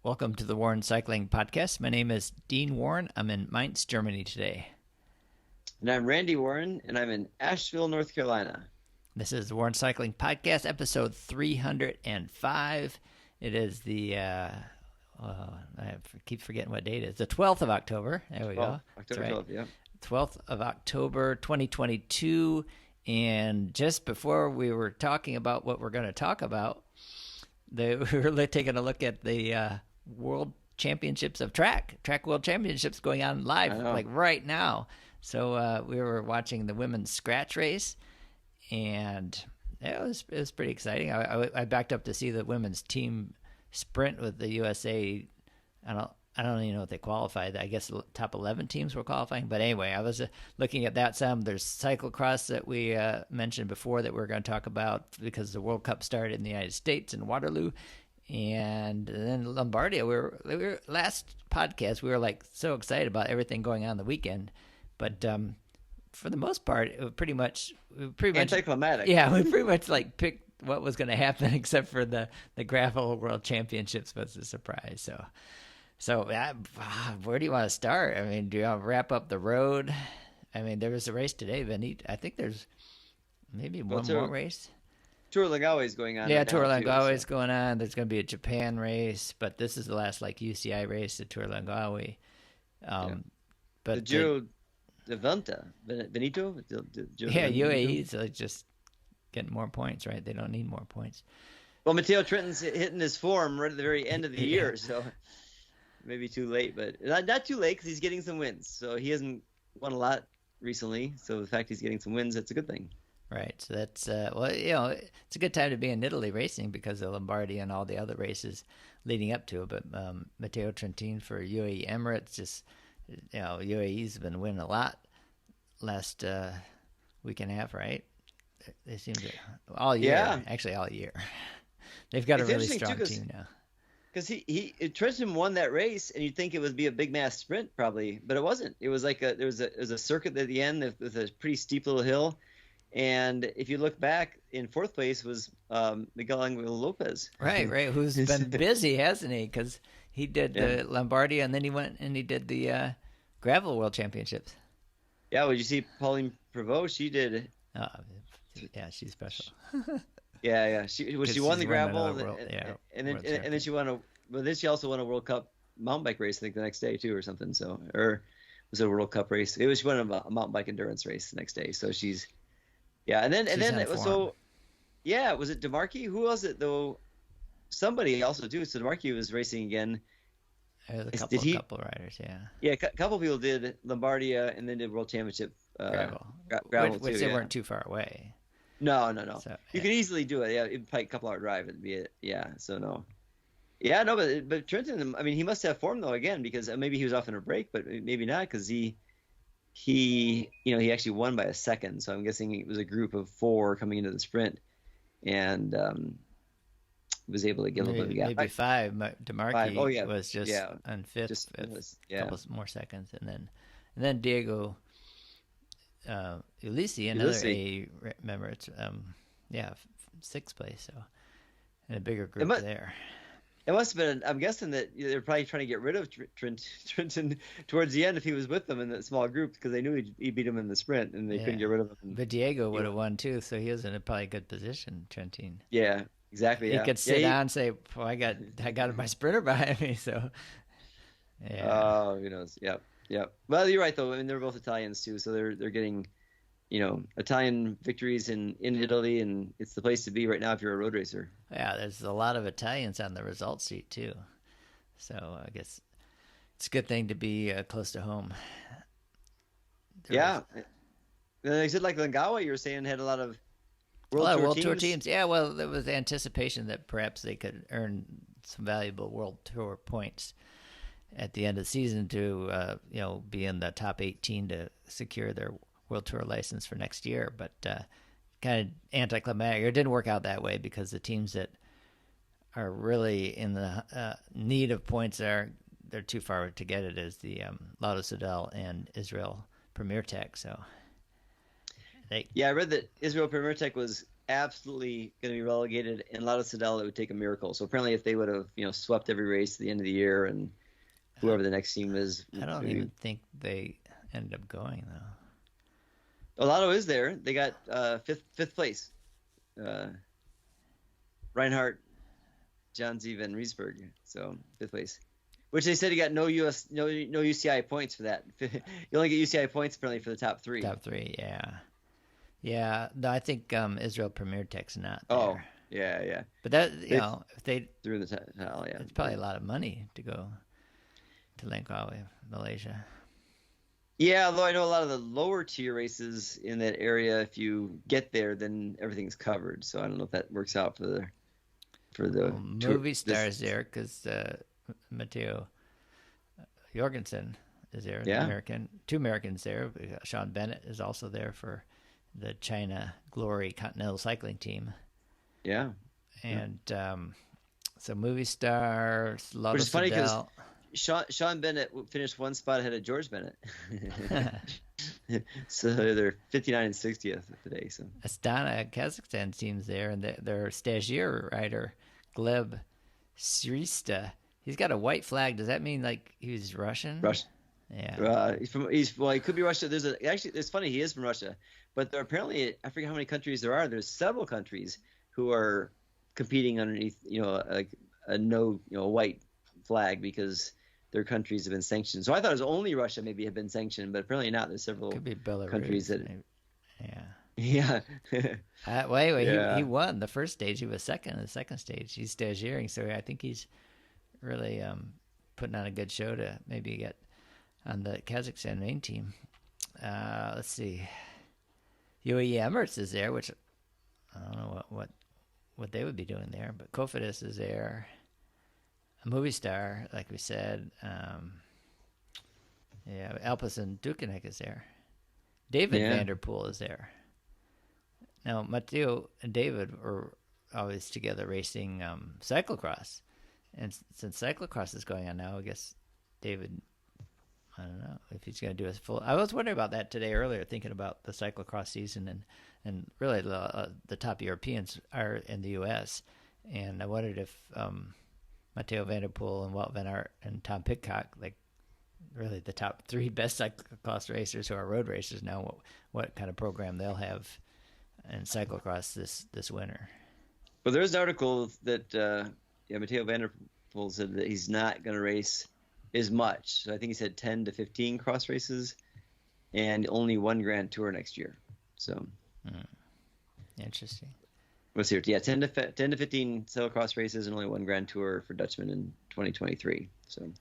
Welcome to the Warren Cycling Podcast. My name is Dean Warren. I'm in Mainz, Germany today. And I'm Randy Warren, and I'm in Asheville, North Carolina. This is the Warren Cycling Podcast, episode 305. It is the, I keep forgetting what date it is, the 12th of October. There we go. October 12th, yeah. 12th of October, 2022. And just before we were talking about what we're going to talk about, we were taking a look at the World Championships of Track World Championships going on live, like right now. So we were watching the women's scratch race, and it was pretty exciting. I backed up to see the women's team sprint with the USA. I don't even know if they qualified. I guess the top 11 teams were qualifying. But anyway, I was looking at that some. There's cyclocross that we mentioned before that we're going to talk about because the World Cup started in the United States in Waterloo. And then Lambardia, we were last podcast, we were like so excited about everything going on the weekend. But for the most part, it was pretty much anticlimactic. Yeah, we pretty much like picked what was going to happen, except for the Gravel World Championships was a surprise. So where do you want to start? I mean, do you want to wrap up the road? I mean, there was a race today, but I think there's maybe one more race. Tour Lagawe is going on. Yeah, right Tour Lagawe is going on. There's going to be a Japan race, but this is the last like UCI race, the Tour Lagawe. But the Giro de Veneto? UAE is just getting more points, right? They don't need more points. Well, Matteo Trentin's hitting his form right at the very end of the year, so maybe too late, but not too late because he's getting some wins. So he hasn't won a lot recently, so the fact he's getting some wins, that's a good thing. Right. So that's it's a good time to be in Italy racing because of Lambardia and all the other races leading up to it. But Matteo Trentin for UAE Emirates, just UAE's been winning a lot last week and a half, right? They seem to all year. Yeah. Actually, all year. They've got a really strong team now. Because Trentin won that race, and you'd think it would be a big mass sprint probably, but it wasn't. It was like there was a circuit at the end with a pretty steep little hill. And if you look back, in fourth place was Miguel Angel Lopez. Right, who's been busy, hasn't he? Because he did the Lambardia, and then he went and he did the Gravel World Championships. Yeah, well, you see Pauline Prevost? She did. Yeah, she's special. Yeah. She won the Gravel, and then she won then she also won a World Cup mountain bike race, I think, the next day too, or something. So, or was it a World Cup race? She won a mountain bike endurance race the next day. So she's. Yeah, and then it was was it DeMarchi? Who was it though? Somebody also too. So DeMarchi was racing again. There's a couple riders, yeah. Yeah, a couple people did Lambardia and then did World Championship Gravel, which they weren't too far away. No. So, you could easily do it. Yeah, it'd probably a couple hour drive. It'd be it. Yeah. So no. Yeah, no, but Trentin. I mean, he must have form though again because maybe he was off in a break, but maybe not because he actually won by a second, so I'm guessing it was a group of 4 coming into the sprint, and was able to get a little bit of a gap. Maybe 5. DeMarchi was just on fifth, just a couple more seconds, and then Diego Ulisi, another A member, it's sixth place, so in a bigger group there. It must have been. I'm guessing that they're probably trying to get rid of Trentin towards the end if he was with them in that small group because they knew he beat him in the sprint and they couldn't get rid of him. But Diego would have won too, so he was in a probably good position. Trentin. Yeah, exactly. He could sit down and say, "I got my sprinter behind me." So. Yeah. Oh, who knows? Yeah. Well, you're right though. I mean, they're both Italians too, so they're getting, Italian victories in Italy, and it's the place to be right now if you're a road racer. Yeah, there's a lot of Italians on the results sheet too, so I guess it's a good thing to be close to home. They said like Lagawe, you were saying, had a lot of World Tour teams. Yeah, well, there was anticipation that perhaps they could earn some valuable World Tour points at the end of the season to be in the top 18 to secure their World Tour license for next year, but kind of anticlimactic. It didn't work out that way because the teams that are really in the need of points they're too far to get it is the Lotto Soudal and Israel Premier Tech. So I read that Israel Premier Tech was absolutely going to be relegated, and Lotto Soudal, it would take a miracle. So apparently, if they would have, swept every race at the end of the year, and whoever the next team is, I don't even think they ended up going though. Lotto is there. They got fifth place. Reinhardt, John Ziva, and Riesberg. So fifth place. Which they said he got no UCI points for that. You only get UCI points apparently for the top three. Top three, yeah. Yeah, no, I think Israel Premier Tech's not there. Oh, yeah. But that, if they threw the towel, yeah. It's probably a lot of money to go to Langkawi, Malaysia. Yeah, although I know a lot of the lower tier races in that area, if you get there, then everything's covered. So I don't know if that works out for the movie stars there, because Matteo Jorgensen is there. Yeah. Two Americans there. Sean Bennett is also there for the China Glory Continental Cycling Team. Yeah. And so movie stars, which is funny because Sean Bennett finished one spot ahead of George Bennett. So they're 59 and 60th today. So Astana, Kazakhstan team's there, and their stagiaire rider, Gleb Srista, he's got a white flag. Does that mean like he's Russian? Russian. Yeah. He could be Russia. Actually, it's funny, he is from Russia, but there apparently, I forget how many countries there are. There's several countries who are competing underneath, like a white flag because their countries have been sanctioned. So I thought it was only Russia maybe had been sanctioned, but apparently not. There's several countries that. Maybe. Yeah. Wait. Yeah. He won the first stage. He was second in the second stage. He's stagiairing, so I think he's really putting on a good show to maybe get on the Kazakhstan main team. Let's see. UAE Emirates is there, which I don't know what they would be doing there, but Kofidis is there. A movie star, like we said. Alpes and Dukenek is there. David Vanderpool is there. Now, Matteo and David were always together racing cyclocross. And since cyclocross is going on now, I guess David, I don't know if he's going to do a full. I was wondering about that today earlier, thinking about the cyclocross season, and really the top Europeans are in the U.S. And I wondered if Matteo Vanderpool and Walt Van Aert and Tom Pidcock, like really the top three best cyclocross racers who are road racers now, what kind of program they'll have in cyclocross this winter. Well, there's an article that Matteo Vanderpool said that he's not going to race as much. So I think he said 10 to 15 cross races and only one Grand Tour next year. So interesting. What's here? Yeah, 10 to 15 cyclocross races and only one Grand Tour for Dutchman in 2023. So, and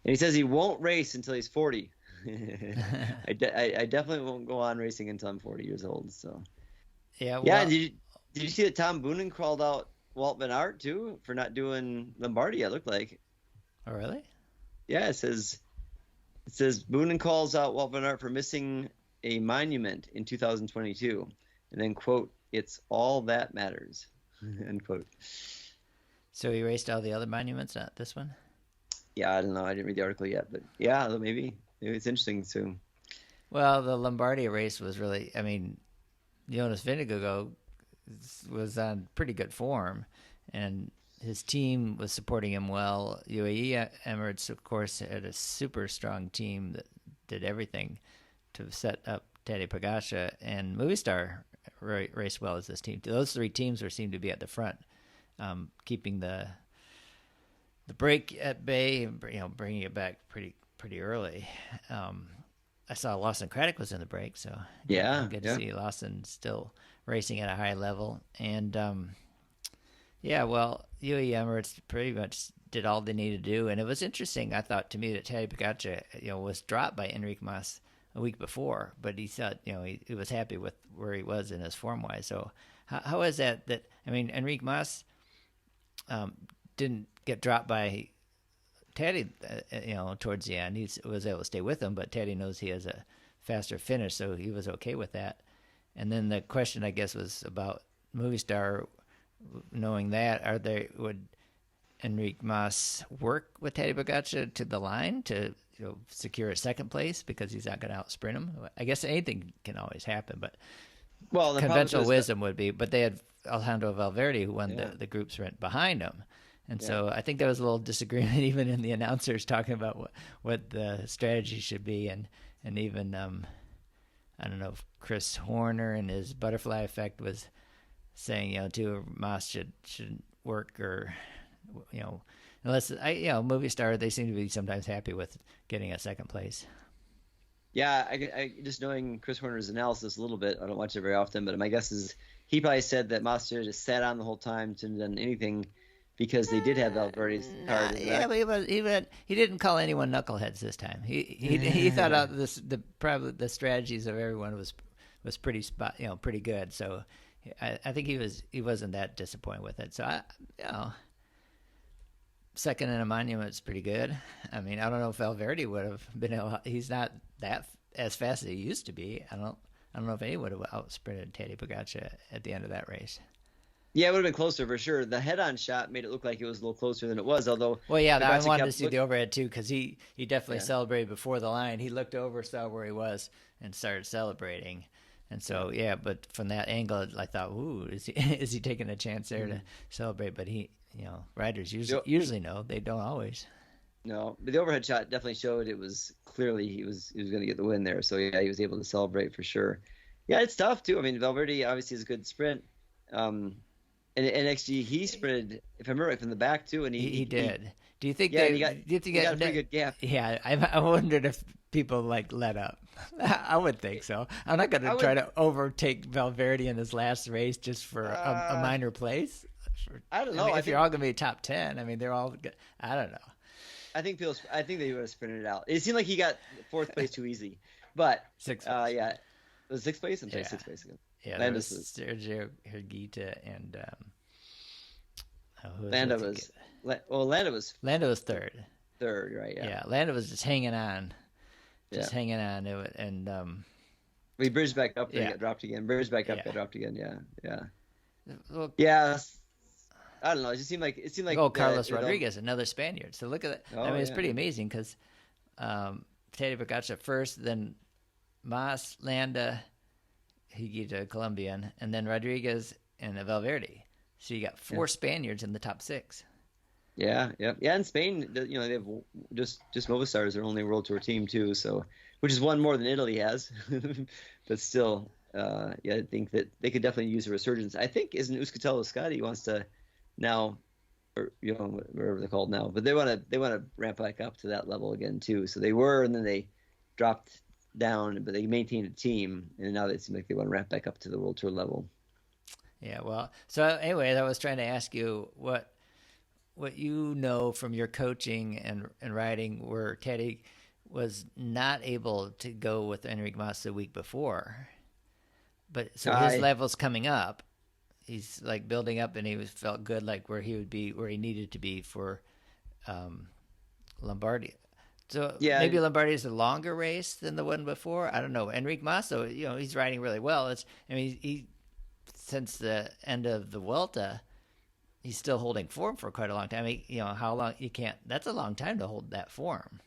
he says he won't race until he's 40. I definitely won't go on racing until I'm 40 years old. So yeah. Did you see that Tom Boonen called out Walt Van Aert too for not doing Lambardia? It looked like. Oh really? Yeah, it says Boonen calls out Walt Van Aert for missing a monument in 2022, and then quote, "It's all that matters," end quote. So he raced all the other monuments, not this one? Yeah, I don't know. I didn't read the article yet, but yeah, maybe it's interesting too. Well, the Lombardia race was really, I mean, Jonas Vingegaard was on pretty good form, and his team was supporting him well. UAE Emirates, of course, had a super strong team that did everything to set up Tadej Pogacar, and Movistar raced well as this team. Those three teams seemed to be at the front, keeping the break at bay, and bringing it back pretty early. I saw Lawson Craddock was in the break, so good to see Lawson still racing at a high level. And UAE Emirates pretty much did all they needed to do, and it was interesting. I thought to me that Tadej Pogacar, was dropped by Enric Mas a week before, but he said, he was happy with where he was in his form wise. So how is that? I mean, Enric Mas didn't get dropped by Taddy, towards the end. He was able to stay with him, but Taddy knows he has a faster finish, so he was okay with that. And then the question, I guess, was about Movistar. Knowing that, would Enric Mas work with Tadej Pogacar to the line to secure a second place because he's not going to out sprint him? I guess anything can always happen, but Well, conventional wisdom would be, but they had Alejandro Valverde who won the group sprint behind him. And so I think there was a little disagreement even in the announcers talking about what the strategy should be. And even, I don't know if Chris Horner and his butterfly effect was saying, Tour Mas should work, or, unless, movie star, they seem to be sometimes happy with getting a second place. Yeah, I just knowing Chris Horner's analysis a little bit, I don't watch it very often, but my guess is he probably said that Mas just sat on the whole time, didn't done anything, because they did have Valverde's card. Yeah, but he didn't call anyone knuckleheads this time. He thought out probably the strategies of everyone was pretty good. So I think he wasn't that disappointed with it. So second in a monument is pretty good. I mean, I don't know if Valverde would have been able. He's not that as fast as he used to be. I don't know if anyone would have out-sprinted Tadej Pogacar at the end of that race. Yeah, it would have been closer for sure. The head-on shot made it look like it was a little closer than it was, although... Well, yeah, I wanted to see the overhead, too, because he definitely celebrated before the line. He looked over, saw where he was, and started celebrating. And so, but from that angle, I thought, ooh, is he taking a chance there to celebrate? But riders usually know. They don't always. No, but the overhead shot definitely showed it was clearly he was going to get the win there. So, yeah, he was able to celebrate for sure. Yeah, it's tough, too. I mean, Valverde obviously is a good sprint. And NXG, he sprinted, if I remember right, from the back too, and he did. Do you think he got a pretty good gap? Yeah, I wondered if people let up. I would think so. I'm not going to try to overtake Valverde in his last race just for a minor place. I don't know. I mean, if you're all going to be top 10, I mean, they're all good. I don't know. I think they would have sprinted it out. It seemed like he got fourth place too easy, but sixth place. It was sixth place. I'm sorry, sixth place again. Yeah, there was Sergio Higuita and Landa was third. Third, right? Yeah. Yeah, Landa was just hanging on, hanging on. And we bridged back up, then got dropped again. Bridged back up, got dropped again. Yeah. Well, yeah. I don't know. It seemed like Carlos Rodriguez, another Spaniard. So look at that. I mean, it's pretty amazing because Tadej Pogacar first, then Mas, Landa, Higuita, Colombian, and then Rodriguez and Valverde. So you got four Spaniards in the top six. Yeah. In Spain, they have just Movistar is their only World Tour team too. So, which is one more than Italy has, but still, I think that they could definitely use a resurgence. I think isn't Euskaltel Scotty wants to now, or whatever they're called now, but they want to ramp back up to that level again too. So they were, and then they dropped down, but they maintained a team, and now they seem like they want to ramp back up to the World Tour level. Yeah, well, so anyway, I was trying to ask you what you know from your coaching and riding, where Teddy was not able to go with Enric Mas the week before, but so his level's coming up. He's like building up, and he felt good, like where he would be, where he needed to be for Lambardia. So maybe Lambardia is a longer race than the one before. I don't know. Enric Mas, he's riding really well. He since the end of the Vuelta, he's still holding form for quite a long time. How long you can't? That's a long time to hold that form.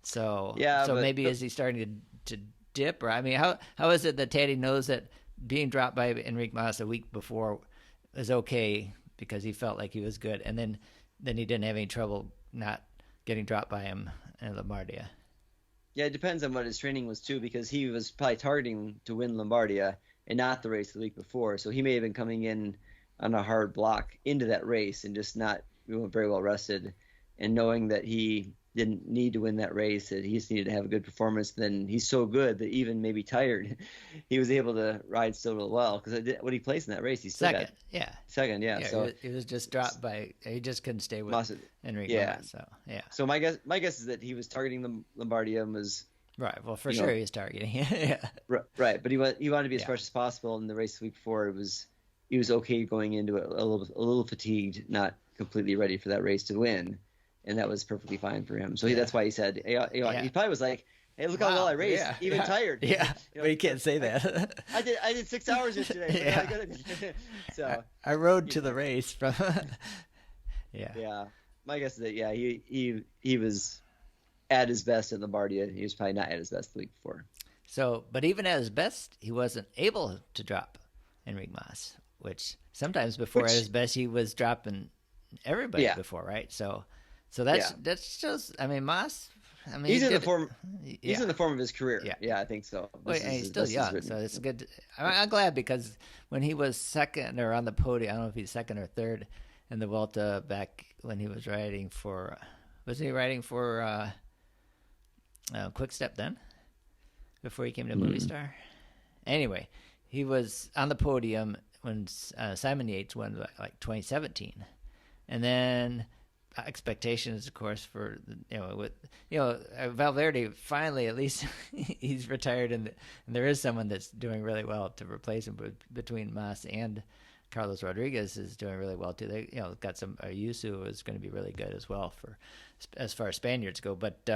So maybe is he starting to dip? Or how is it that Tadej knows that being dropped by Enric Mas a week before is okay because he felt like he was good, and then he didn't have any trouble not getting dropped by him in Lambardia? Yeah, it depends on what his training was too, because he was probably targeting to win Lambardia and not the race the week before. So he may have been coming in on a hard block into that race and just not very well rested, and knowing that he didn't need to win that race, that he just needed to have a good performance. Then he's so good that even maybe tired, he was able to ride still real well. Because what he placed in that race, he's second. So he was just dropped by. He just couldn't stay with Enric Mas. So my guess is that he was targeting the Lambardia and was right. Well, for sure he was targeting. Right, but he wanted to be as fresh as possible. In the race the week before, he was okay going into it a little fatigued, not completely ready for that race to win. And that was perfectly fine for him. So that's why he said, he probably was like, "Hey, look how well I raced, even tired." Yeah, but you can't say that. I did 6 hours yesterday. So I rode to the race from. Yeah. My guess is that he was at his best at Lambardia. He was probably not at his best the week before. So, but even at his best, he wasn't able to drop Enric Mas, which sometimes before at his best, he was dropping everybody before, right? So that shows. I mean, Mas. I mean, he's in the form. He's in the form of his career. Yeah, I think so. Well, and he's still young, so it's good. I'm glad because when he was second or on the podium, I don't know if he's second or third in the Vuelta back when he was riding for. Was he riding for Quick Step then? Before he came to Movistar? Anyway, he was on the podium when Simon Yates won like 2017, and then expectations, of course, for Valverde finally at least he's retired, and there is someone that's doing really well to replace him. But between Mas and Carlos Rodriguez is doing really well too. They got some Ayuso is going to be really good as well for as far as Spaniards go. But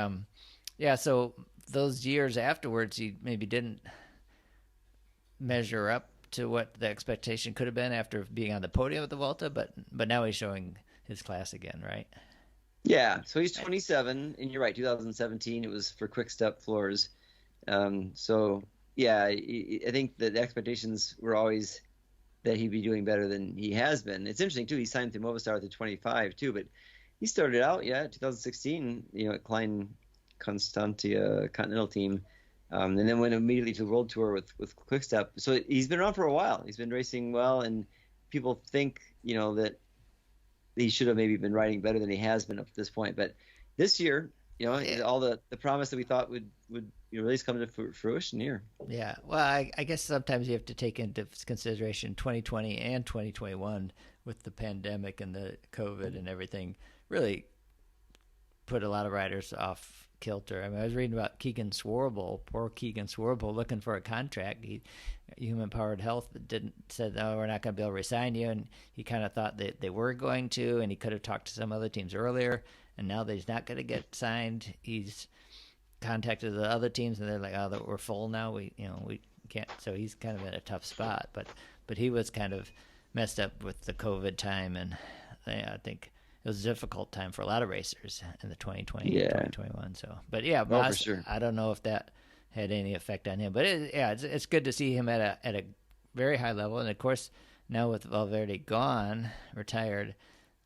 so those years afterwards, he maybe didn't measure up to what the expectation could have been after being on the podium at the Vuelta, but now he's showing his class again, right? Yeah, so he's 27, and you're right, 2017, it was for Quick Step Floors. So, yeah, I think that the expectations were always that he'd be doing better than he has been. It's interesting, too, he signed through Movistar at the 25, too, but he started out, 2016, at Klein Constantia Continental Team, and then went immediately to the World Tour with Quick Step. So he's been around for a while. He's been racing well, and people think, that he should have maybe been riding better than he has been up to this point. But this year, all the promise that we thought would really come to fruition here. Yeah. Well, I guess sometimes you have to take into consideration 2020 and 2021 with the pandemic and the COVID and everything really put a lot of riders off kilter. I mean, I was reading about Keegan Swarble, poor Keegan Swarble, looking for a contract. Human Powered Health said, "No, we're not going to be able to resign you," and he kind of thought that they were going to, and he could have talked to some other teams earlier, and now that he's not going to get signed, he's contacted the other teams, and they're like, "Oh, we're full now. We can't." So he's kind of in a tough spot, but he was kind of messed up with the COVID time, and I think it was a difficult time for a lot of racers in the 2020 and 2021. So, but Mas, for sure. I don't know if that had any effect on him, but it's good to see him at a very high level. And of course, now with Valverde gone, retired,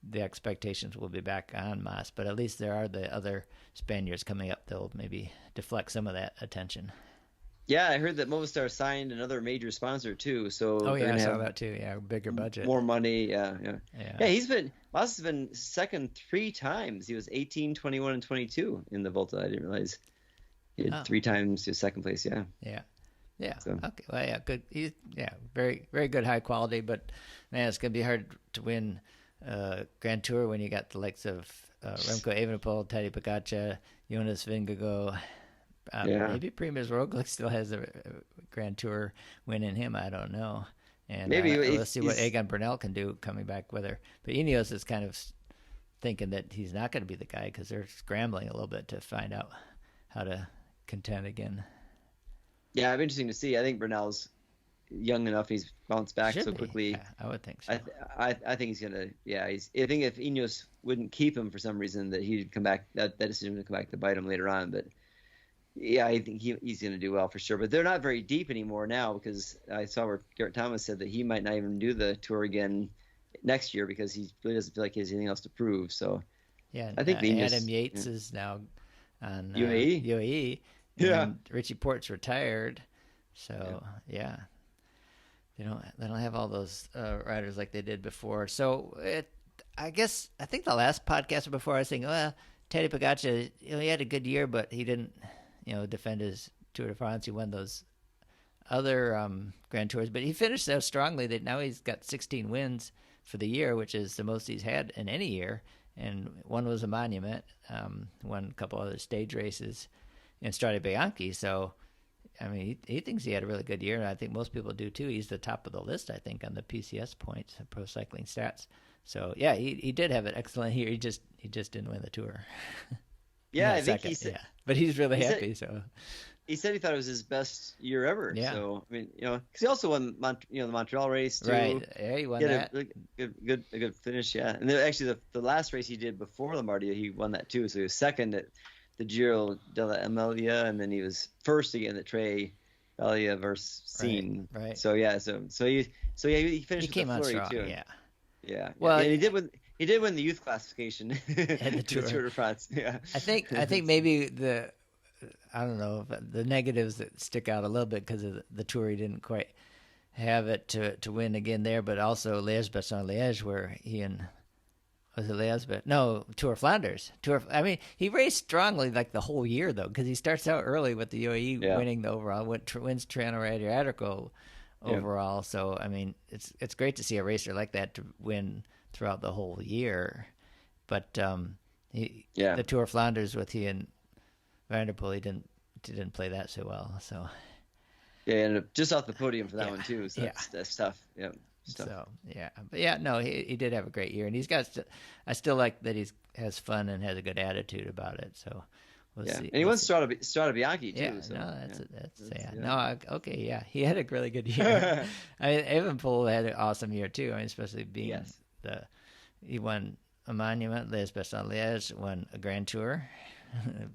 the expectations will be back on Mas. But at least there are the other Spaniards coming up that'll maybe deflect some of that attention. Yeah, I heard that Movistar signed another major sponsor too. So I saw that too. Yeah, bigger budget, more money. Yeah. Mas has been second 3 times. He was 18, 21, and 22 in the Volta. I didn't realize he had 3 times to second place. Yeah. So. Okay. Well, good. He's very, very good, high quality. But man, it's gonna be hard to win Grand Tour when you got the likes of Remco Evenepoel, Tadej Pogacar, Jonas Vingegaard. Maybe Primož Roglic still has a Grand Tour win in him. I don't know. And maybe let's see what Egan Bernal can do coming back. But Ineos is kind of thinking that he's not going to be the guy because they're scrambling a little bit to find out how to contend again. Yeah, it'd be interesting to see. I think Bernal's young enough; he's bounced back so quickly. Yeah, I would think so. I think he's gonna. Yeah, I think if Ineos wouldn't keep him for some reason, that he'd come back. That decision would come back to bite him later on, but. Yeah, I think he's going to do well for sure. But they're not very deep anymore now because I saw where Garrett Thomas said that he might not even do the tour again next year because he really doesn't feel like he has anything else to prove. So I think Adam Yates is now on UAE. And Richie Port's retired. So they don't have all those riders like they did before. So I think the last podcast before I was saying, well, Tadej Pogacar, he had a good year, but he didn't. Defend his Tour de France. He won those other Grand Tours, but he finished so strongly that now he's got 16 wins for the year, which is the most he's had in any year. And one was a monument, won a couple other stage races in Strade Bianchi. So, I mean, he thinks he had a really good year, and I think most people do too. He's the top of the list, I think, on the PCS points, Pro Cycling Stats. So, yeah, he did have an excellent year. He just didn't win the Tour. Yeah, I think he said, but he's really happy. So he said he thought it was his best year ever. Yeah. So I mean, because he also won, the Montreal race too. Right. Yeah, he won that. A good finish. Yeah, and then actually the last race he did before Lambardia, he won that too. So he was second at the Giro della Emilia, and then he was first again at Tre Valia versus Scene. Right. So he finished he came with the on Fleury strong, too. yeah. Yeah. Well, and he did win the youth classification at the Tour de France. Yeah. I think maybe I don't know, the negatives that stick out a little bit because of the Tour, he didn't quite have it to win again there, but also Liège-Bastogne-Liège, where he and was it Liège? No, Tour of Flanders. I mean, he raced strongly like the whole year though, because he starts out early with the UAE winning the overall, wins Tirreno-Adriatico overall. Yeah. So I mean, it's great to see a racer like that to win throughout the whole year. But the Tour of Flanders with he and Vanderpool, he didn't play that so well. So and just off the podium for that one too. So that's tough. Yeah. Stuff. So but no, he did have a great year, and he's got. I still like that he has fun and has a good attitude about it. So we'll see. And he won Strada Bianchi too. Yeah, so, okay, he had a really good year. I mean, Evenepoel had an awesome year too. I mean, especially being he won a monument, Liège-Bastogne-Liège, won a Grand Tour,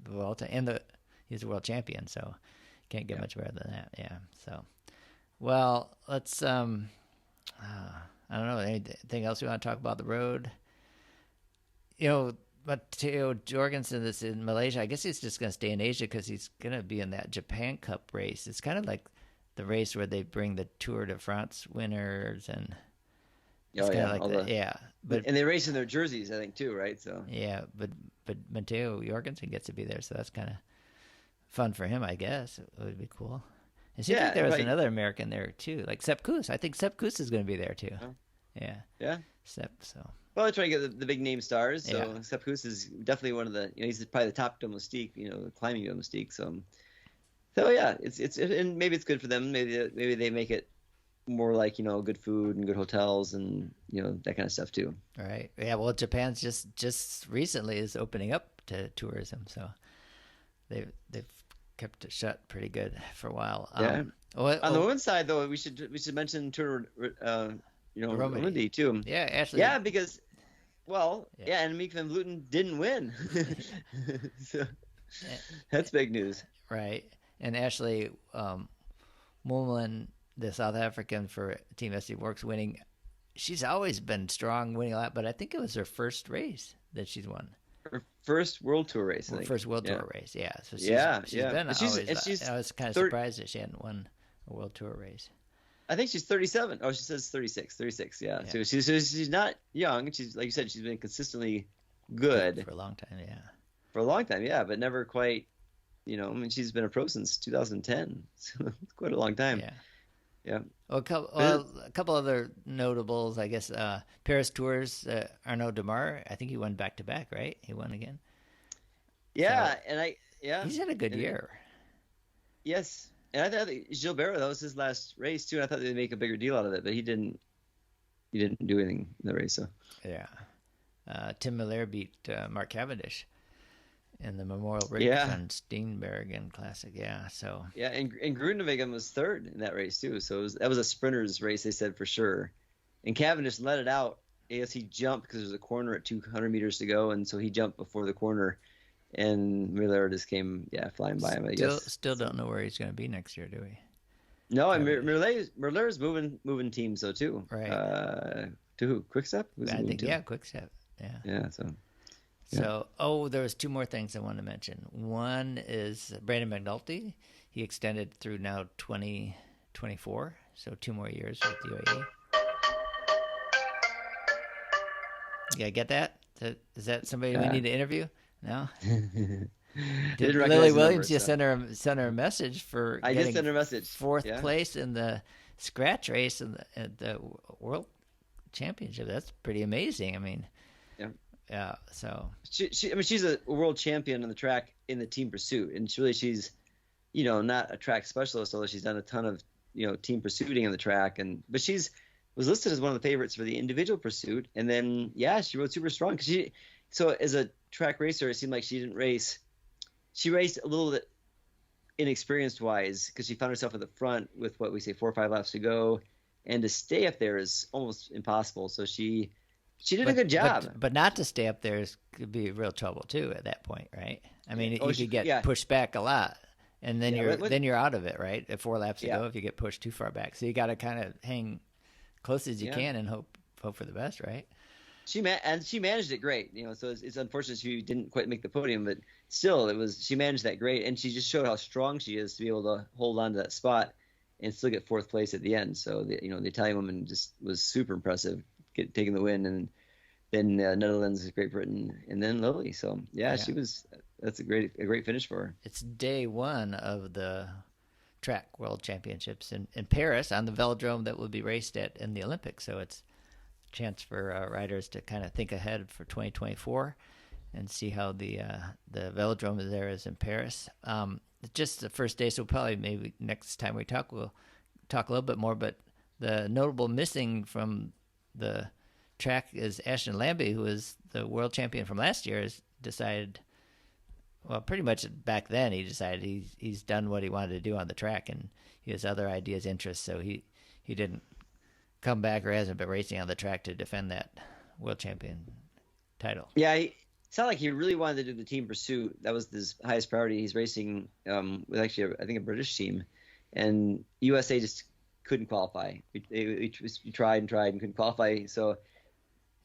Vuelta, and he's a world champion. So can't get much better than that. Yeah. So, well, let's. I don't know. Anything else you want to talk about the road? Matteo Jorgensen is in Malaysia. I guess he's just going to stay in Asia because he's going to be in that Japan Cup race. It's kind of like the race where they bring the Tour de France winners and it's kind of like that. But and they race in their jerseys, I think, too, right? So but Matteo Jorgensen gets to be there, so that's kind of fun for him, I guess. It would be cool. It seems like there was another American there too, like Sepp Kuss. I think Sepp Kuss is going to be there too. Oh. Yeah. Sepp. So. Well, I try to get the big name stars. So Sepp Kuss is definitely one of the. He's probably the top domestique. Climbing domestique. So it's and maybe it's good for them. Maybe they make it more like good food and good hotels and that kind of stuff too. Right. Yeah. Well, Japan's just recently is opening up to tourism, so they've kept it shut pretty good for a while. On the women's side, though, we should mention Tour, Romandy too. Yeah, Ashley. Yeah, because, and Miek van Vleuten didn't win, so that's big news, right? And Ashley Moolman, the South African for Team SD Works, winning. She's always been strong, winning a lot, but I think it was her first race that she's won. Her first World Tour race, I think. First World Tour race, yeah. So she's been always. I was kind of surprised that she hadn't won a World Tour race. I think she's 37. Oh, she says 36. 36, yeah. So she's not young. She's, like you said, she's been consistently good for a long time, For a long time, but never quite. I mean, she's been a pro since 2010, so it's quite a long time. Yeah. Well, a couple other notables, I guess. Paris Tours, Arnaud Demar. I think he won back to back, right? He won again. Yeah, he's had a good year. Yes, and I thought Gilbert, that was his last race too. And I thought they'd make a bigger deal out of it, but he didn't. He didn't do anything in the race. So. Yeah, Tim Miller beat Mark Cavendish in the Memorial Race on Steenbergen Classic, so. Yeah, and Groenewegen was third in that race, too. So that was a sprinter's race, they said, for sure. And Cavendish let it out. I guess he jumped because there was a corner at 200 meters to go, and so he jumped before the corner. And Miller just came, flying by him, I guess. Still don't know where he's going to be next year, do we? No, and Miller's moving teams, though, too. Right. To who? Quickstep? I think, Quickstep, Yeah, so... So, there was two more things I wanted to mention. One is Brandon McNulty. He extended through now 2024, so 2 more years with the UAE. Yeah, get that? Is that somebody we need to interview? No? Did Lily Williams just send her a message for I did send her a message. 4th place in the scratch race at the World Championship. That's pretty amazing. I mean... Yeah, so she's a world champion on the track in the team pursuit, and she's not a track specialist, although she's done a ton of team pursuiting on the track, but she's was listed as one of the favorites for the individual pursuit, and then she rode super strong because so as a track racer, it seemed like she didn't race. She raced a little bit inexperienced wise because she found herself at the front with what we say 4 or 5 laps to go, and to stay up there is almost impossible. So she did a good job. But not to stay up there could be real trouble, too, at that point, right? I mean, you could get pushed back a lot. and then you're out of it, right? At 4 laps to go, if you get pushed too far back, so you got to kind of hang close as you can and hope for the best, right? She managed it great, So it's unfortunate she didn't quite make the podium, but still, she managed that great, and she just showed how strong she is to be able to hold on to that spot and still get 4th place at the end. So the Italian woman just was super impressive, taking the win, and then Netherlands, Great Britain, and then Lily. So she was. That's a great finish for her. It's day 1 of the track world championships in Paris on the velodrome that will be raced at in the Olympics. So it's a chance for riders to kind of think ahead for 2024 and see how the velodrome there is in Paris. Just the first day, so probably maybe next time we talk, we'll talk a little bit more. But the notable missing from the track is Ashton Lambie, who was the world champion from last year, has decided, well, pretty much back then he decided he's done what he wanted to do on the track, and he has other ideas, interests, so he didn't come back or hasn't been racing on the track to defend that world champion title. Yeah, it sounded like he really wanted to do the team pursuit. That was his highest priority. He's racing with actually, I think, a British team, and USA just couldn't qualify. We tried and couldn't qualify. So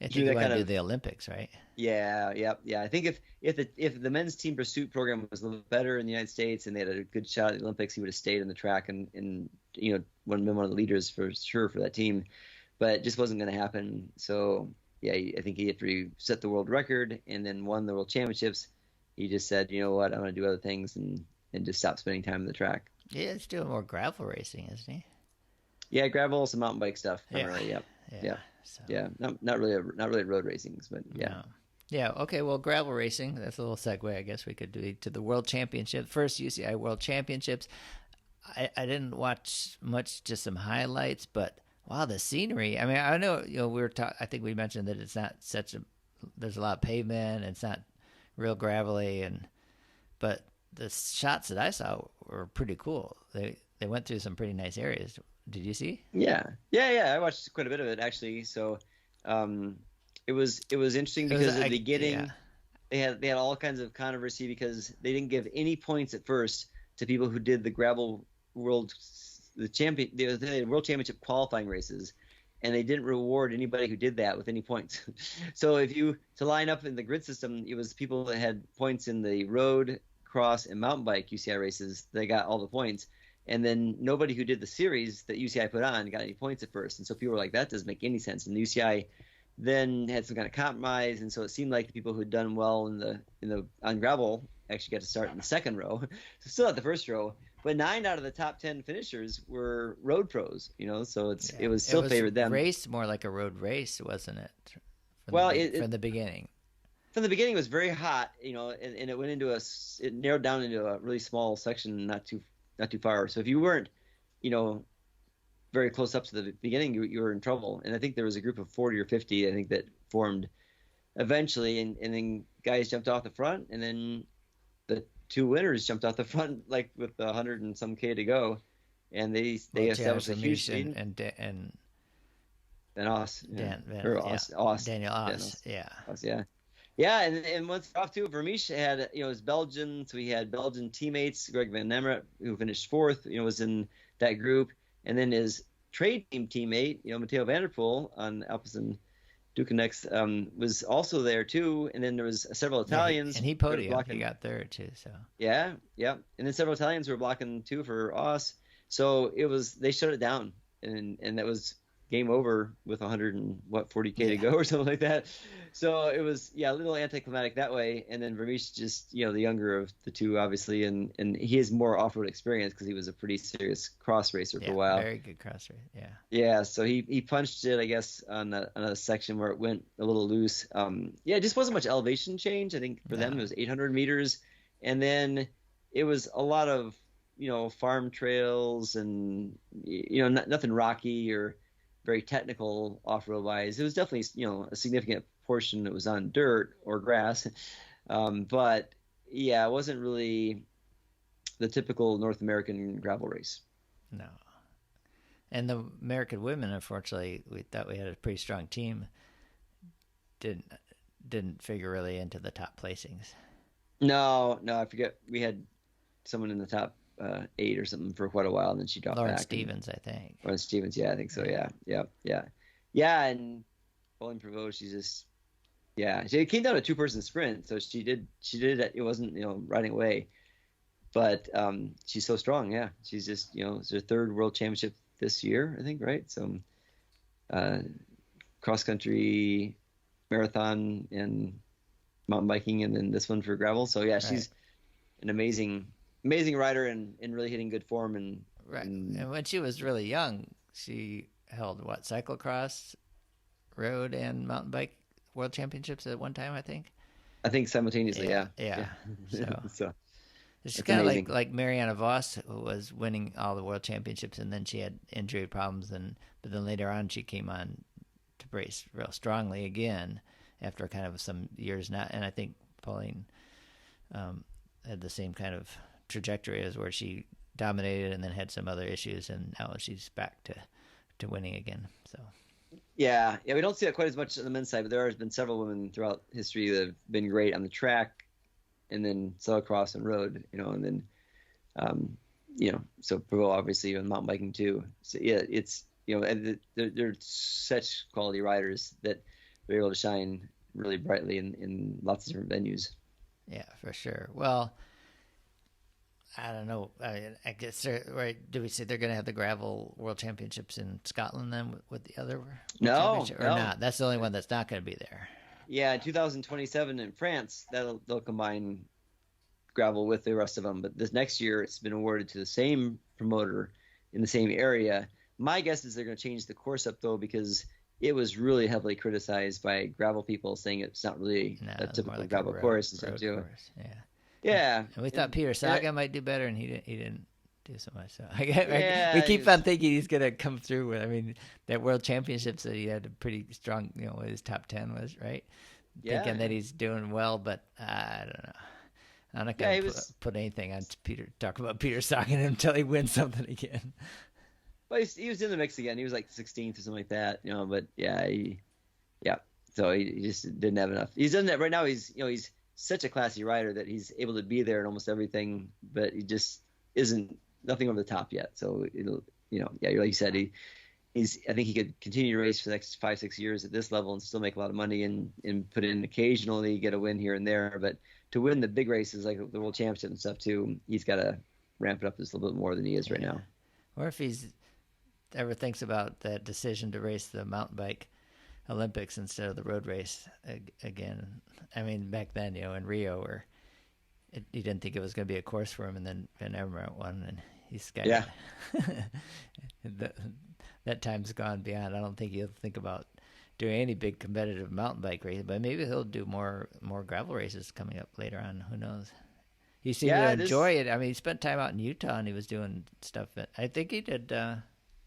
I think you want to do the Olympics, right? Yeah. I think if the men's team pursuit program was a little better in the United States and they had a good shot at the Olympics, he would have stayed on the track and been one of the leaders for sure for that team. But it just wasn't going to happen. So I think he had to set the world record and then won the world championships. He just said, you know what, I'm going to do other things and just stop spending time on the track. Yeah, he's doing more gravel racing, isn't he? Yeah, gravel, some mountain bike stuff. Primarily. Yeah. So. Yeah, not really road racings, but yeah. No. Yeah, okay, well, gravel racing, that's a little segue, I guess we could do to the World Championship. First UCI World Championships. I didn't watch much, just some highlights, but wow, the scenery. I mean, I know, I think we mentioned that it's not there's a lot of pavement, and it's not real gravelly, but the shots that I saw were pretty cool. They went through some pretty nice areas. Did you see? Yeah. I watched quite a bit of it actually. So, it was interesting because at the beginning, they had all kinds of controversy because they didn't give any points at first to people who did the gravel world world championship qualifying races, and they didn't reward anybody who did that with any points. So to line up in the grid system, it was people that had points in the road, cross, and mountain bike UCI races. They got all the points. And then nobody who did the series that UCI put on got any points at first. And so people were like, that doesn't make any sense. And the UCI then had some kind of compromise. And so it seemed like the people who had done well on gravel actually got to start in the second row. So still at the first row. But 9 out of the top 10 finishers were road pros, so it was still favored them. Raced more like a road race, wasn't it? From the beginning. From the beginning, it was very hot, and it went into it narrowed down into a really small section, not too far. So if you weren't, very close up to the beginning, you were in trouble. And I think there was a group of 40 or 50, I think, that formed eventually, and then guys jumped off the front, and then the 2 winners jumped off the front, like with 100 and some K to go, and they established a huge lead. And Oss, Daniel Oss, yeah. And once off too, Vermeesch had his Belgian, so he had Belgian teammates. Greg Van Nemert, who finished 4th, was in that group, and then his trade team teammate, Matteo Van der Poel on Alpecin Ducanex, was also there too. And then there was several Italians, and he podiumed. He got third too. So yeah. And then several Italians were blocking too for Oss. So they shut it down, and that was game over with 140K to go or something like that. So it was a little anticlimactic that way. And then Vermeesch just the younger of the two, obviously, and he has more off-road experience because he was a pretty serious cross racer for a while. Very good cross racer. Yeah. So he punched it, I guess, on a section where it went a little loose. It just wasn't much elevation change. I think for them it was 800 meters, and then it was a lot of farm trails and nothing rocky or very technical off-road wise. It was definitely a significant portion that was on dirt or grass, but it wasn't really the typical North American gravel race. No. And the American women, unfortunately, we thought we had a pretty strong team, didn't figure really into the top placings. No, I forget we had someone in the top 8 or something for quite a while, and then she dropped Lauren back. Stevens, I think. Lauren Stevens, yeah, I think so. Yeah. And Pauline Prevost, she's just, yeah, she came down a 2-person sprint, so she did it. It wasn't, riding away, but she's so strong. Yeah, she's just, it's her 3rd world championship this year, I think, right? So cross country, marathon, and mountain biking, and then this one for gravel. So yeah, she's an amazing rider and really hitting good form. And when she was really young, she held cyclocross, road, and mountain bike world championships at one time, I think. Simultaneously, yeah. So she's kind of like Marianne Vos, who was winning all the world championships, and then she had injury problems, but then later on she came on to race real strongly again after kind of some years now. And I think Pauline had the same kind of trajectory as where she dominated and then had some other issues, and now she's back to winning again. So yeah, we don't see that quite as much on the men's side, but there has been several women throughout history that have been great on the track, and then cyclocross and road, and then so Pro obviously on mountain biking too. So yeah, it's and they're such quality riders that they're able to shine really brightly in lots of different venues. Yeah, for sure. Well, I don't know. I guess right. Do we say they're going to have the gravel world championships in Scotland then with the other world championship, or not? That's the only one that's not going to be there. Yeah, in 2027 in France, they'll combine gravel with the rest of them. But this next year, it's been awarded to the same promoter in the same area. My guess is they're going to change the course up though, because it was really heavily criticized by gravel people, saying it's not really a typical like gravel course and stuff too. Yeah. And we thought Peter Saga might do better, and he didn't do so much. So we keep on thinking he's going to come through with. I mean, that World Championships that he had a pretty strong, his top 10 was right. Yeah. Thinking that he's doing well, but I don't know. I'm not going to put anything on Peter. Talk about Peter Sagan until he wins something again. But he was in the mix again. He was like 16th or something like that, But so he just didn't have enough. He's done that right now. He's such a classy rider that he's able to be there in almost everything, but he just isn't nothing over the top yet. So it'll, like you said, I think he could continue to race for the next 5-6 years at this level and still make a lot of money and put in occasionally get a win here and there. But to win the big races like the World Championship and stuff too, he's got to ramp it up just a little bit more than he is right now. Or if he's ever thinks about that decision to race the mountain bike Olympics instead of the road race again. I mean, back then, in Rio, where he didn't think it was going to be a course for him, and then Van Avermaet won, and he's got that time's gone beyond. I don't think he'll think about doing any big competitive mountain bike race, but maybe he'll do more gravel races coming up later on. Who knows? He seemed to enjoy it. I mean, he spent time out in Utah, and he was doing stuff. I think he did.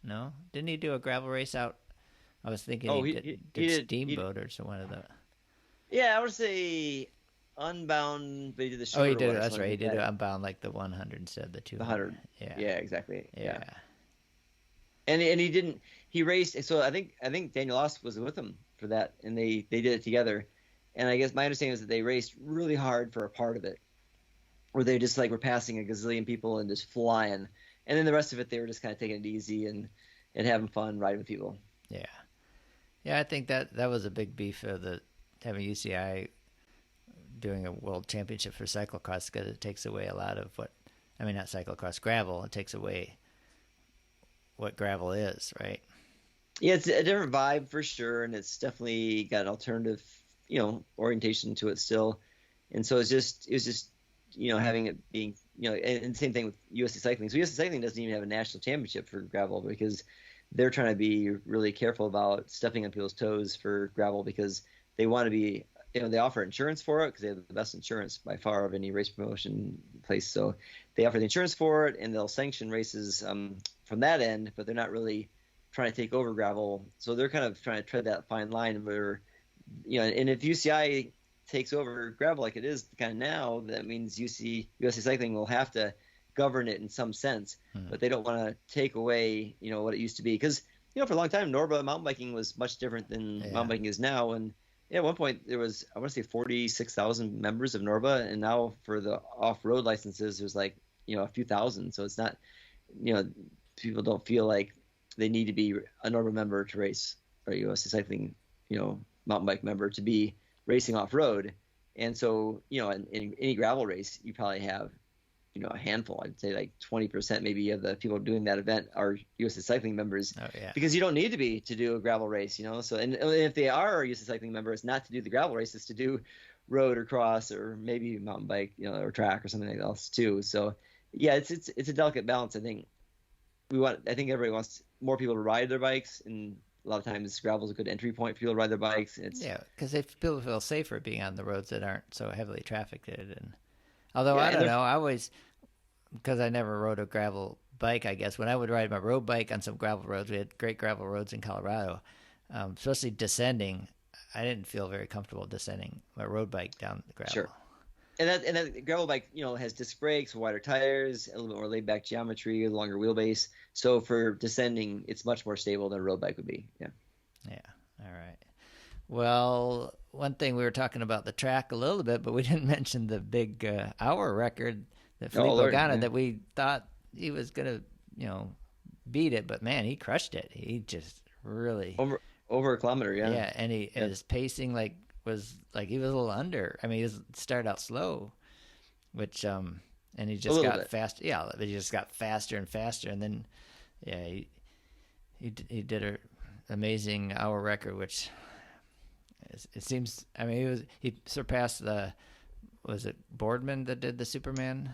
No, didn't he do a gravel race out? I was thinking he did Steamboat or one of the. Yeah, I would say Unbound, but he did the shorter. Oh, he did it. That's right. He did it Unbound, like the 100 instead of the 200. The 100. Yeah, exactly. Yeah. And he didn't. He raced. So I think Daniel Oss was with him for that, and they did it together. And I guess my understanding is that they raced really hard for a part of it, where they just were passing a gazillion people and just flying, and then the rest of it they were just kind of taking it easy and having fun riding with people. Yeah, I think that was a big beef of having UCI doing a world championship for cyclocross, because it takes away a lot of not cyclocross, gravel. It takes away what gravel is, right? Yeah, it's a different vibe for sure, and it's definitely got an alternative, orientation to it still. And so it was just having it being, and the same thing with USA Cycling. So USA Cycling doesn't even have a national championship for gravel, because they're trying to be really careful about stepping on people's toes for gravel, because they want to be, they offer insurance for it because they have the best insurance by far of any race promotion place. So they offer the insurance for it, and they'll sanction races from that end, but they're not really trying to take over gravel. So they're kind of trying to tread that fine line where, and if UCI takes over gravel like it is kind of now, that means USA Cycling will have to govern it in some sense, but they don't want to take away, what it used to be. Because, for a long time, Norba mountain biking was much different than mountain biking is now. And at one point there was, I want to say 46,000 members of Norba. And now for the off-road licenses, there's like a few thousand. So it's not, people don't feel like they need to be a normal member to race, or USC Cycling, mountain bike member to be racing off road. And so, in any gravel race, you probably have, a handful. I'd say like 20% maybe of the people doing that event are USC Cycling members. Oh, yeah. Because you don't need to be to do a gravel race, So, and if they are USC Cycling members, not to do the gravel race, it's to do road or cross or maybe mountain bike, or track or something like else too. So, yeah, it's a delicate balance. I think everybody wants more people to ride their bikes, and a lot of times gravel is a good entry point for people to ride their bikes. Because people feel safer being on the roads that aren't so heavily trafficked. And although I always, because I never rode a gravel bike, I guess when I would ride my road bike on some gravel roads, we had great gravel roads in Colorado, especially descending. I didn't feel very comfortable descending my road bike down the gravel. Sure. And that gravel bike, has disc brakes, wider tires, a little bit more laid back geometry, a longer wheelbase. So for descending, it's much more stable than a road bike would be. Yeah. Yeah. All right. Well, one thing, we were talking about the track a little bit, but we didn't mention the big hour record that Filippo Ganna, that we thought he was going to, beat it. But man, he crushed it. He just really over a kilometer. Yeah. Yeah. And his pacing was like he was a little under. I mean, he started out slow, which and he just got faster. Yeah, he just got faster and faster, and then he did an amazing hour record, which it seems. I mean, he surpassed was it Boardman that did the Superman?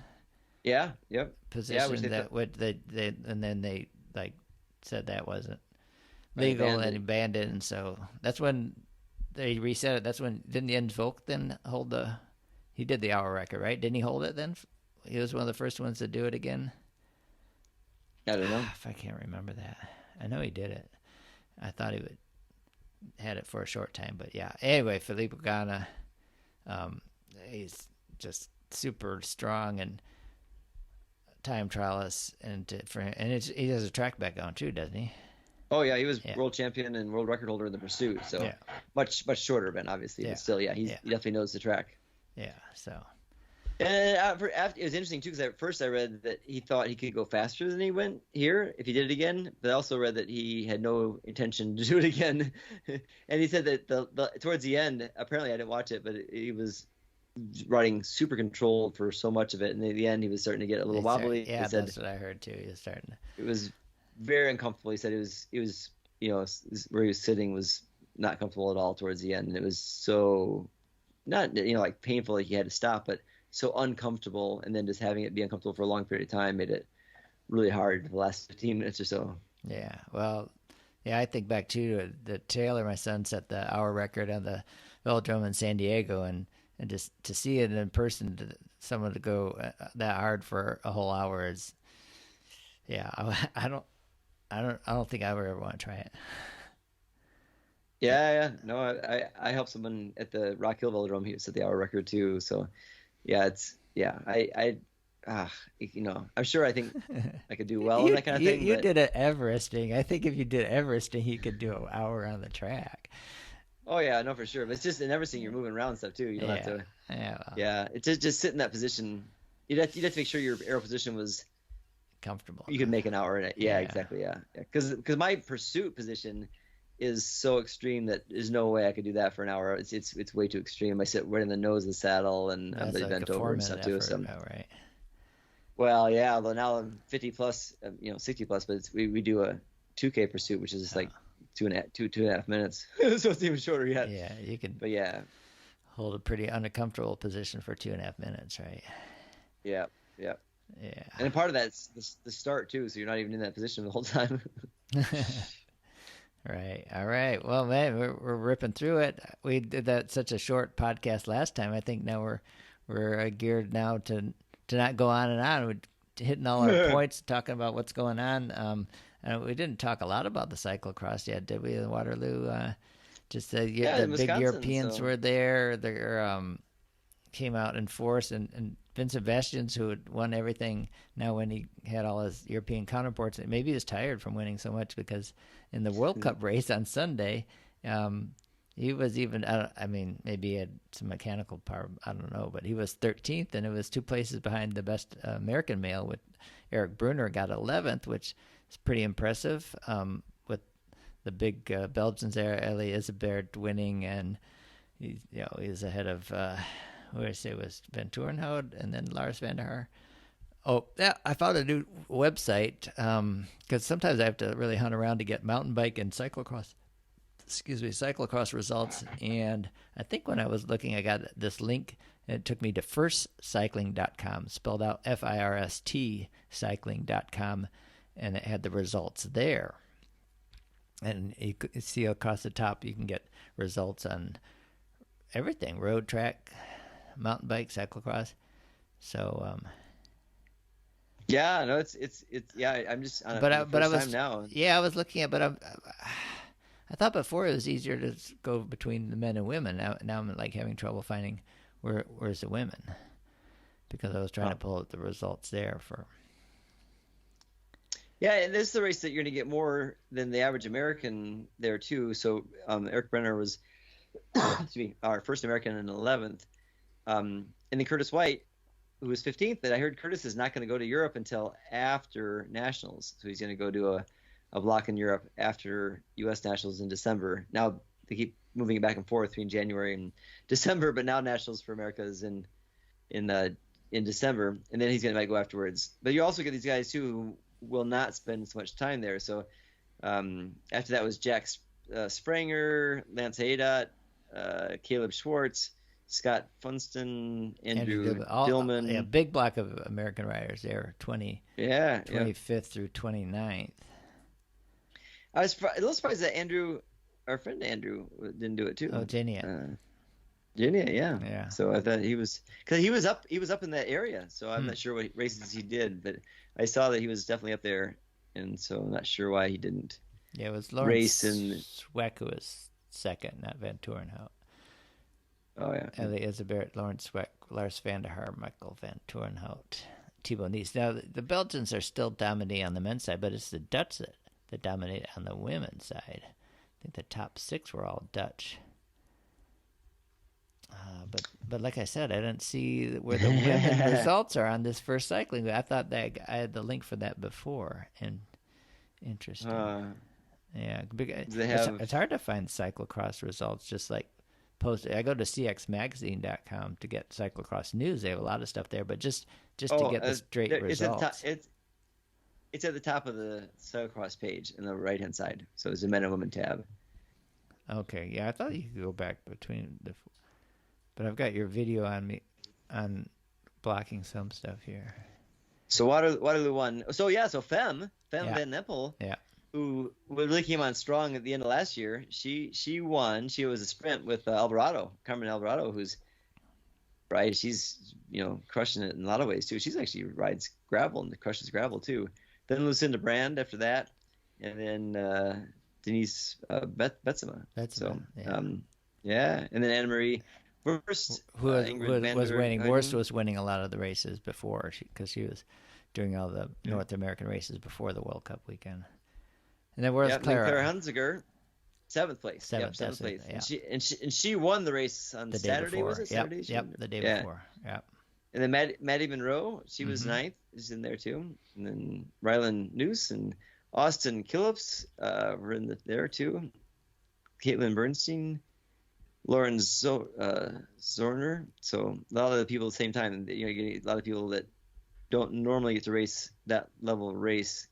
Yeah. Yep. Position and then they said that wasn't legal and he banned it, and so that's when they reset it. That's when didn't Jens Volk then hold he did the hour record, right? Didn't he hold it then? He was one of the first ones to do it again. I don't know if I can't remember that. I know he did it. I thought he had it for a short time, but yeah. Anyway, Filippo Ganna, he's just super strong and time trialist, and he has a track background too, doesn't he? Oh yeah, he was world champion and world record holder in the pursuit. So much shorter event, obviously, but still, he definitely knows the track. Yeah. So. And it was interesting too, because at first I read that he thought he could go faster than he went here if he did it again. But I also read that he had no intention to do it again. And he said that towards the end, apparently I didn't watch it, but he was riding super controlled for so much of it, and in the end he was starting to get a little wobbly. Yeah, that's what I heard too. He was starting to. It was very uncomfortable. He said it was where he was sitting was not comfortable at all towards the end, and it was so not like painful that he had to stop, but so uncomfortable, and then just having it be uncomfortable for a long period of time made it really hard for the last 15 minutes or so. Yeah, well, I think back to the Taylor, my son, set the hour record on the velodrome in San Diego, and just to see it in person, someone to go that hard for a whole hour is, I don't think I would ever want to try it. Yeah. No, I helped someone at the Rock Hill Velodrome. He set the hour record too. So, I'm sure I think I could do well in that kind of thing. You did an Everesting. I think if you did Everesting, you could do an hour on the track. Oh yeah, no, for sure. But it's just in Everesting, you're moving around and stuff too. You don't have to. Yeah. Well. Yeah, it's just sit in that position. You'd have to make sure your aero position was comfortable. You could make an hour in it. Yeah, exactly. Yeah. Because my pursuit position is so extreme that there's no way I could do that for an hour. It's way too extreme. I sit right in the nose of the saddle and I'm bent over and stuff too. So, right. Well, yeah. Although now I'm 50 plus, 60 plus, but we do a 2K pursuit, which is just like two and a half minutes. So it's even shorter yet. Yeah, you can. But yeah, hold a pretty uncomfortable position for 2.5 minutes, right? Yeah. And part of that's the start too, so you're not even in that position the whole time. Right. All right. Well, man, we're ripping through it. We did that such a short podcast last time. I think now we're geared now to not go on and on. We're hitting all our points, talking about what's going on. And we didn't talk a lot about the cyclocross yet, did we? In Waterloo, just the big Europeans were there. They came out in force, and Vincent Bastians, who had won everything, now when he had all his European counterparts, maybe he was tired from winning so much, because in the World Cup race on Sunday, He was even, I mean, maybe he had some mechanical power, I don't know, but he was 13th, and it was 2 places behind the best American male, with Eric Brunner got 11th, which is pretty impressive, with the big Belgians there, Elie Isabert winning, and he's ahead of, who did I say was Van Torenhout, and then Lars van der Haar. Oh, yeah, I found a new website, because sometimes I have to really hunt around to get mountain bike and cyclocross results. And I think when I was looking, I got this link, and it took me to firstcycling.com, spelled out FIRST cycling.com, and it had the results there. And you could see across the top, you can get results on everything: road, track, mountain bike, cyclocross. So, yeah, no, it's yeah. I'm just on it for the first time now. Yeah, I was looking at, but I thought before it was easier to go between the men and women. Now I'm like having trouble finding where's the women, because I was trying to pull out the results there for. Yeah, and this is the race that you're going to get more than the average American there too. So Eric Brenner was, excuse me, our first American in 11th, and then Curtis White, who was 15th. But I heard Curtis is not going to go to Europe until after Nationals, so he's going to go do a block in Europe after U.S. Nationals in December. Now they keep moving it back and forth between January and December, but now Nationals for America is in December, and then he's going to go afterwards. But you also get these guys too who will not spend so much time there. So after that was Jack Spranger, Lance Haydat, Caleb Schwartz, Scott Funston, Andrew Dillman. Yeah, big block of American riders there, 25th through 29th. I was a little surprised that Andrew, our friend Andrew, didn't do it too. Oh, Genia. Genia, yeah. So I thought because he was up in that area. So I'm not sure what races he did, but I saw that he was definitely up there, and so I'm not sure why he didn't. Yeah, it was Lawrence Sweck who was second, not Van Torenhout. Oh yeah. Elie Isabert, Lawrence Sweck, Lars van der Haar, Michael Van Torenhout, Thibaut Nice. Now the Belgians are still dominating on the men's side, but it's the Dutch that dominate on the women's side. I think the top 6 were all Dutch. But like I said, I didn't see where the women results are on this first cycling. I thought that I had the link for that before. And interesting. Yeah, it's hard to find cyclocross results. Just like I go to cxmagazine.com to get cyclocross news. They have a lot of stuff there, but just to get the straight results. It's at the top of the cyclocross page in the right-hand side. So there's a men and women tab. Okay, yeah, I thought you could go back between the. But I've got your video on blocking some stuff here. So Waterloo won. So Fem Van Nempel, who really came on strong at the end of last year, she won. She was a sprint with Carmen Alvarado, who's right. She's crushing it in a lot of ways too. She's actually rides gravel and crushes gravel too. Then Lucinda Brand after that, and then Denise Betsema. And then Anna Marie. Wurst, who was winning. Wurst was winning a lot of the races before, because she was doing all the North American races before the World Cup weekend. And then where's Clara Hunziger, 7th place. Seventh place. Yeah. And she won the race on Saturday. Before. Was it Saturday? Yep, the day before. Yep. And then Maddie Monroe, she was 9th. She's in there too. And then Rylan Noose and Austin Killips were in there too. Caitlin Bernstein. Lauren Zorner. So a lot of the people at the same time. You get a lot of people that don't normally get to race that level of race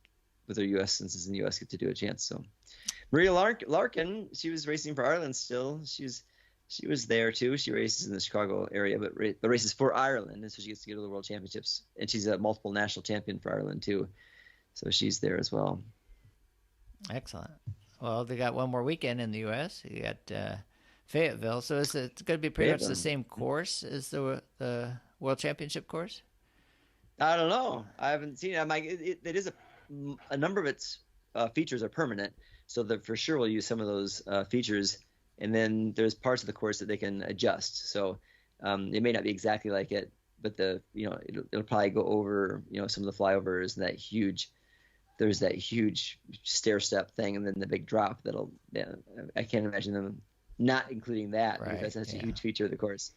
with their U.S. since it's in the U.S. get to do a chance. So Maria Larkin, she was racing for Ireland still. She was there too. She races in the Chicago area, but races for Ireland, and so she gets to go to the World Championships. And she's a multiple national champion for Ireland too. So she's there as well. Excellent. Well, they got one more weekend in the U.S. You got Fayetteville, so it's going to be pretty much the same course as the World Championship course? I don't know. I haven't seen it. It is a number of its features are permanent, so that for sure we'll use some of those features. And then there's parts of the course that they can adjust. So it may not be exactly like it, but it'll probably go over some of the flyovers and there's that huge stair step thing, and then the big drop I can't imagine them not including that because that's a huge feature of the course.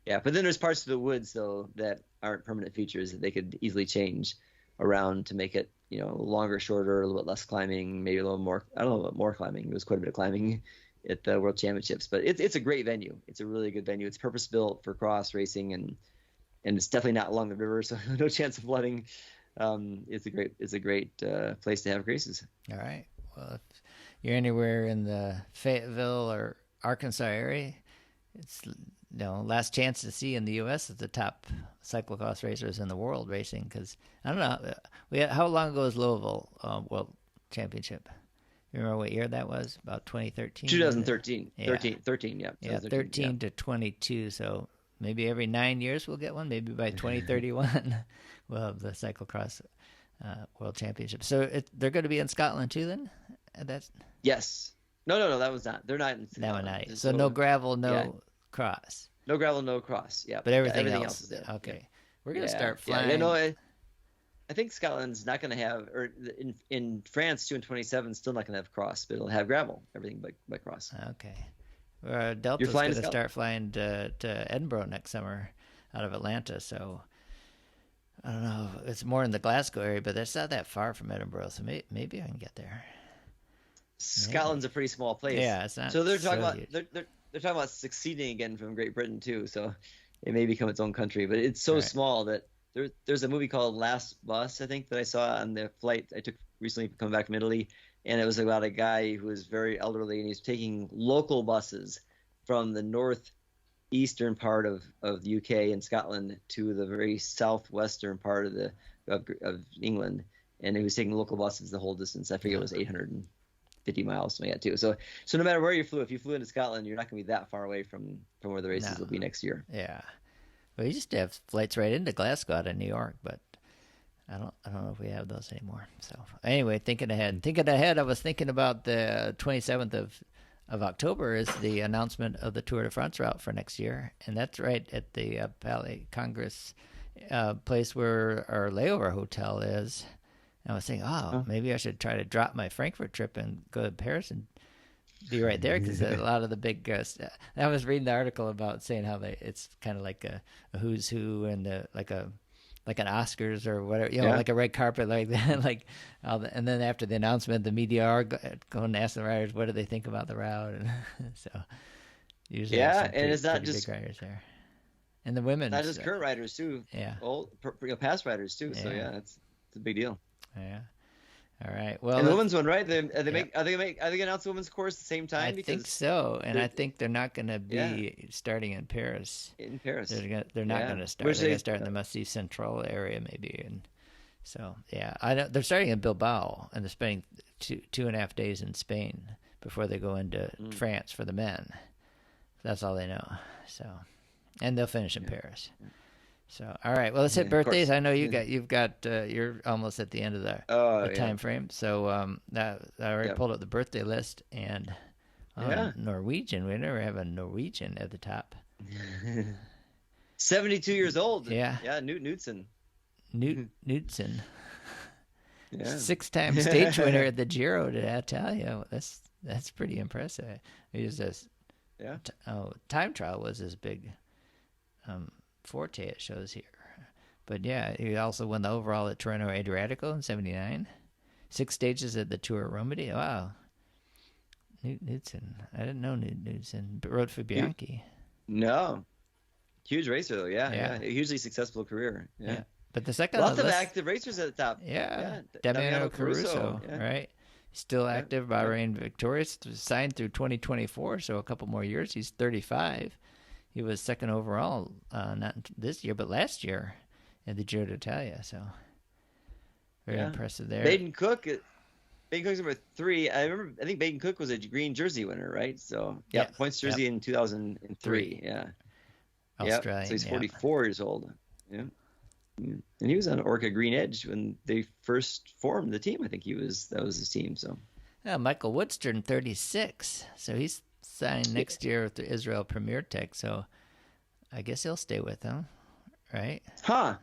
Yeah, but then there's parts of the woods though that aren't permanent features that they could easily change around to make it, longer, shorter, a little bit less climbing, maybe a little more. I don't know about more climbing. It was quite a bit of climbing at the World Championships, but it's a great venue. It's a really good venue. It's purpose built for cross racing, and it's definitely not along the river, so no chance of flooding. It's a great place to have races. All right. Well, if you're anywhere in the Fayetteville or Arkansas area, it's last chance to see in the U.S. is the top cyclocross racers in the world racing. Because I don't know, how long ago was Louisville World Championship? You remember what year that was? About 2013. 2013. Yeah. 13. Yeah. Yeah, 13 to 22. So maybe every 9 years we'll get one. Maybe by 2031 we'll have the cyclocross World Championship. So they're going to be in Scotland too, then? Yes. No. That was not. They're not in Scotland. No, not. So no gravel, cross. No gravel, no cross. Yeah. But everything else is there. Okay. Yeah. We're going to start flying. Yeah, I think Scotland's not going to have, or in France, 2 and 27 still not going to have cross, but it'll have gravel, everything but cross. Okay. Delta's going to start flying to Edinburgh next summer out of Atlanta, so I don't know. It's more in the Glasgow area, but it's not that far from Edinburgh, so maybe I can get there. Scotland's a pretty small place. Yeah, it's not. So they're talking about they're talking about succeeding again from Great Britain too. So it may become its own country, but it's so small that there's a movie called Last Bus, I think, that I saw on the flight I took recently coming back from Italy, and it was about a guy who was very elderly, and he's taking local buses from the northeastern part of the UK and Scotland to the very southwestern part of England, and he was taking local buses the whole distance. I forget it was 850 miles, something like that too. So no matter where you flew, if you flew into Scotland, you're not going to be that far away from where the races will be next year. Yeah. Well, we used to have flights right into Glasgow out of New York, but I don't know if we have those anymore. So anyway, thinking ahead, I was thinking about the 27th of October is the announcement of the Tour de France route for next year, and that's right at the Palais Congress place where our layover hotel is. And I was thinking, maybe I should try to drop my Frankfurt trip and go to Paris and be right there, because a lot of the big I was reading the article about saying how it's kind of like a who's who and like an Oscars or whatever, like a red carpet like that, like and then after the announcement, the media are going to ask the riders what do they think about the route, and so usually and it's not just big riders there, and the women, not just current riders too, old past riders too. So it's a big deal. Yeah. All right. Well, and the women's one, right? Are they announce the women's course at the same time? I think so, and I think they're not going to be starting in Paris. In Paris, they're not going to start. They're going to start in the Massif Central area, maybe, and so they're starting in Bilbao, and they're spending 2.5 days in Spain before they go into France for the men. That's all they know. So, and they'll finish in Paris. So, all right. Well, let's hit birthdays. I know you've got you're almost at the end of the time frame. So I already pulled up the birthday list, and Norwegian. We never have a Norwegian at the top. 72 years old. Yeah. Yeah. Knutson. Knutson. Yeah. 6-time stage winner at the Giro d'Italia. That's pretty impressive. He was this. Yeah. Time trial was his big. Forte, it shows here, but he also won the overall at Tirreno Adriatico in '79. 6 stages at the Tour of Romandy. Wow, Knudsen. I didn't know Knudsen, but rode for Bianchi. No, huge racer though. Yeah. A hugely successful career. Yeah. But the second lots of active racers at the top. Damiano Caruso, right? Still active, Bahrain victorious, signed through 2024, so a couple more years. He's 35. He was second overall, not this year, but last year at the Giro d'Italia. So very impressive there. Baden Cook's number 3. I think Baden Cook was a green jersey winner, right? So points jersey in 2003. Yeah. Australian. So he's 44 years old. Yeah. And he was on Orca Green Edge when they first formed the team. I think that was his team. So. Yeah, Michael Woodstern, 36. So he's signed next year with the Israel Premier Tech, so I guess he'll stay with them, right? Huh.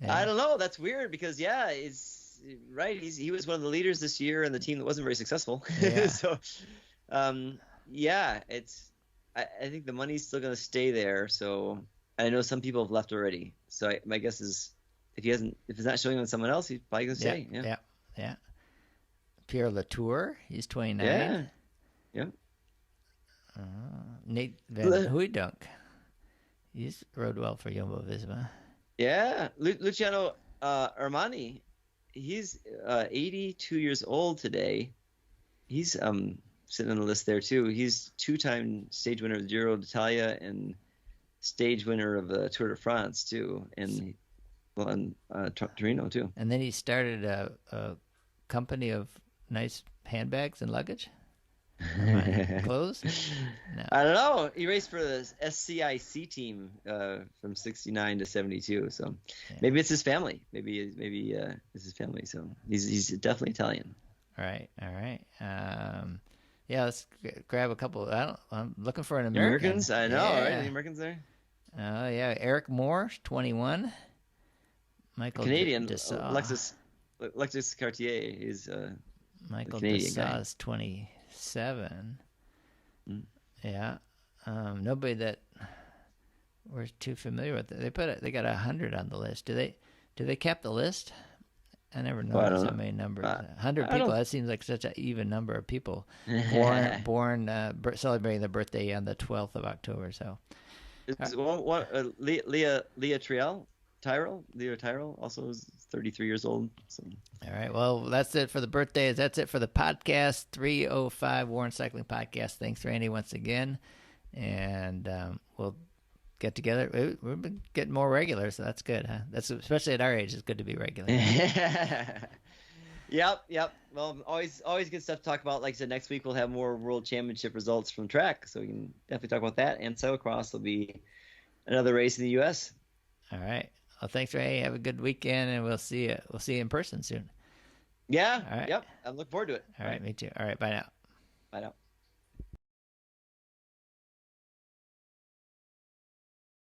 Yeah. I don't know. That's weird because he's right. He was one of the leaders this year in the team that wasn't very successful. Yeah. So, yeah, I think the money's still going to stay there. So I know some people have left already. So my guess is if it's not showing on someone else, he's probably going to stay. Yeah. Pierre Latour, he's 29. Yeah. Nate Van Hooydonk, he's rode well for Jumbo-Visma. Yeah, Luciano Armani, he's 82 years old today. He's sitting on the list there too. He's 2-time stage winner of the Giro d'Italia and stage winner of the Tour de France too, and Torino too. And then he started a company of nice handbags and luggage. Clothes? No. I don't know. He raced for the SCIC team from 69 to 72. So maybe it's his family. Maybe it's his family. So he's definitely Italian. All right. Yeah, let's grab a couple. I'm looking for an American. Americans? I know, right? Any Americans there? Oh, yeah. Eric Moore, 21. Michael Canadian. Alexis Cartier is Michael Canadian guy. Desau's 27. Yeah. Nobody that we're too familiar with. They got 100 on the list. Do they cap the list? I never noticed how many numbers. 100 people. That seems like such an even number of people born celebrating their birthday on the 12th of October. So, Leah Tyrell also is 33 years old. So. All right. Well, that's it for the birthdays. That's it for the podcast. 305 Warren Cycling Podcast. Thanks, Randy, once again, and we'll get together. We've been getting more regular, so that's good, huh? That's especially at our age. It's good to be regular. Yep. Well, always good stuff to talk about. Like I said, next week we'll have more World Championship results from track, so we can definitely talk about that. And cyclocross will be another race in the U.S. All right. Well, thanks, Ray. Have a good weekend, and we'll see you. We'll see you in person soon. Yeah. All right. Yep. I'm looking forward to it. All right. Me too. All right. Bye now. Bye now.